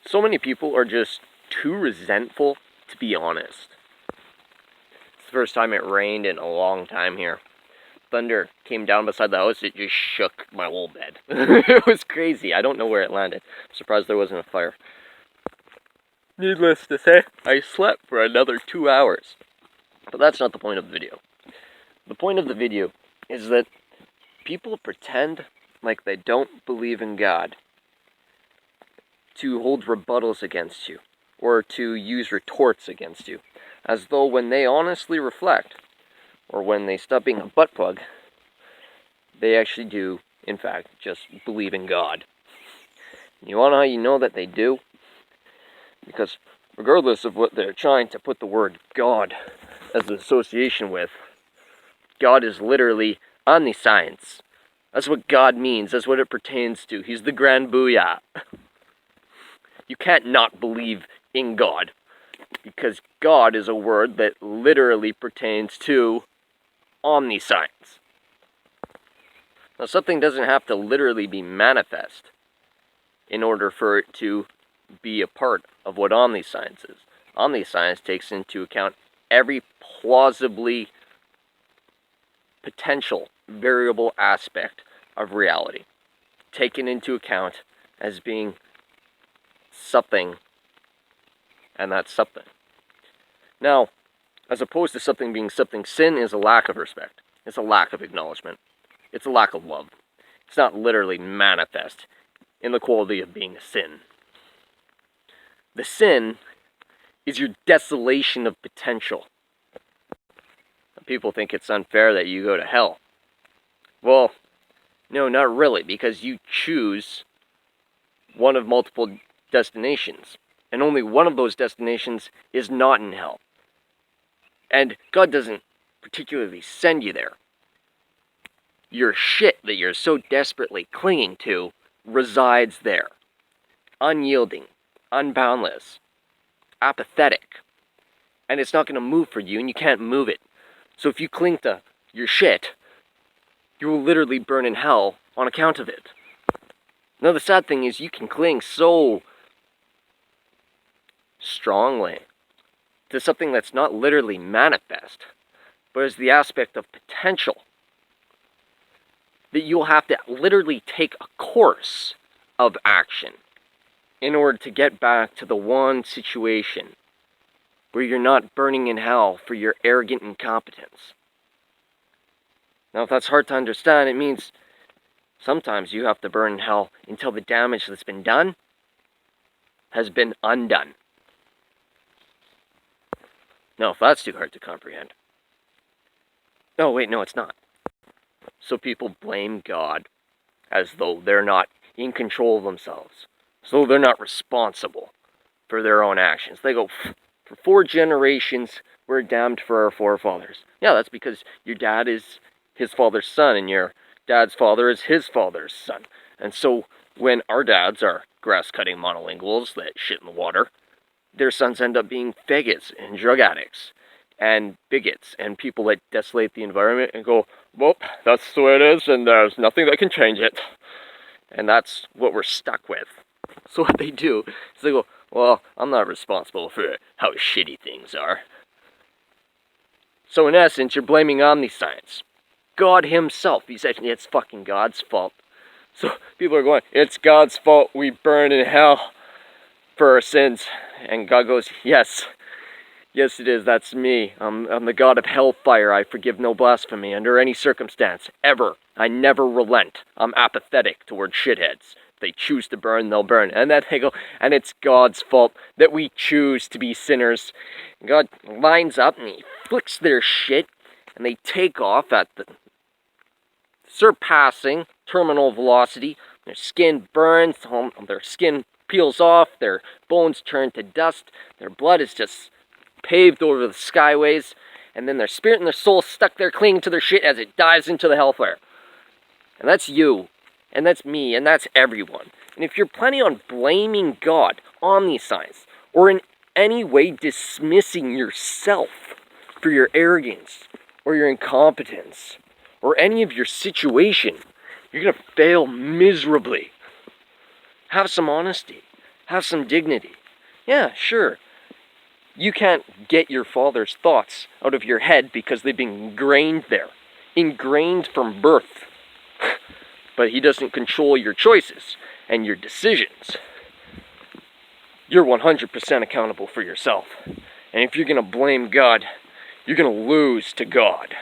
So many people are just too resentful to be honest. It's the first time it rained in a long time here. Thunder came down beside the house, it just shook my whole bed. It was crazy. I don't know where it landed. I'm surprised there wasn't a fire. Needless to say, I slept for another 2 hours. But that's not the point of the video. The point of the video is that people pretend like they don't believe in God to hold rebuttals against you, or to use retorts against you, as though when they honestly reflect, or when they stop being a butt plug, they actually do, in fact, just believe in God. You wanna know how you know that they do? Because regardless of what they're trying to put the word God as an association with, God is literally omniscience. That's what God means. That's what it pertains to. He's the grand booyah. You can't not believe in God, because God is a word that literally pertains to omniscience. Now, something doesn't have to literally be manifest in order for it to be a part of what omniscience is. Omniscience takes into account every plausibly potential variable aspect of reality, taken into account as being something, and that's something. Now, as opposed to something being something, sin is a lack of respect. It's a lack of acknowledgement. It's a lack of love. It's not literally manifest in the quality of being a sin. The sin is your desolation of potential. People think it's unfair that you go to hell. Well, no, not really, because you choose one of multiple destinations, and only one of those destinations is not in hell. And God doesn't particularly send you there. Your shit that you're so desperately clinging to resides there. Unyielding, unboundless, apathetic. And it's not going to move for you, and you can't move it. So if you cling to your shit, you will literally burn in hell on account of it. Now the sad thing is, you can cling so strongly to something that's not literally manifest, but is the aspect of potential, that you'll have to literally take a course of action in order to get back to the one situation where you're not burning in hell for your arrogant incompetence. Now, if that's hard to understand, it means sometimes you have to burn in hell until the damage that's been done has been undone. Now, if that's too hard to comprehend. Oh, wait, no, it's not. So people blame God as though they're not in control of themselves, as though they're not responsible for their own actions. They go, for 4 generations, we're damned for our forefathers. Yeah, that's because your dad is his father's son, and your dad's father is his father's son. And so when our dads are grass-cutting monolinguals that shit in the water, their sons end up being faggots and drug addicts and bigots and people that desolate the environment and go, well, that's the way it is, and there's nothing that can change it. And that's what we're stuck with. So what they do is they go, well, I'm not responsible for how shitty things are. So in essence, you're blaming omniscience. God himself, he said, it's fucking God's fault. So people are going, it's God's fault we burn in hell for our sins. And God goes, yes it is, that's me. I'm the God of hellfire. I forgive no blasphemy under any circumstance, ever. I never relent. I'm apathetic towards shitheads. If they choose to burn, they'll burn. And then they go, and it's God's fault that we choose to be sinners. And God lines up and he flicks their shit, and they take off at the surpassing terminal velocity. Their skin burns, their skin peels off, their bones turn to dust, their blood is just paved over the skyways, and then their spirit and their soul stuck there clinging to their shit as it dives into the hellfire. And that's you, and that's me, and that's everyone. And if you're planning on blaming God, omniscience, or in any way dismissing yourself for your arrogance, or your incompetence, or any of your situation, you're going to fail miserably. Have some honesty. Have some dignity. Yeah, sure. You can't get your father's thoughts out of your head because they've been ingrained there. Ingrained from birth. But he doesn't control your choices and your decisions. You're 100% accountable for yourself. And if you're going to blame God, you're going to lose to God.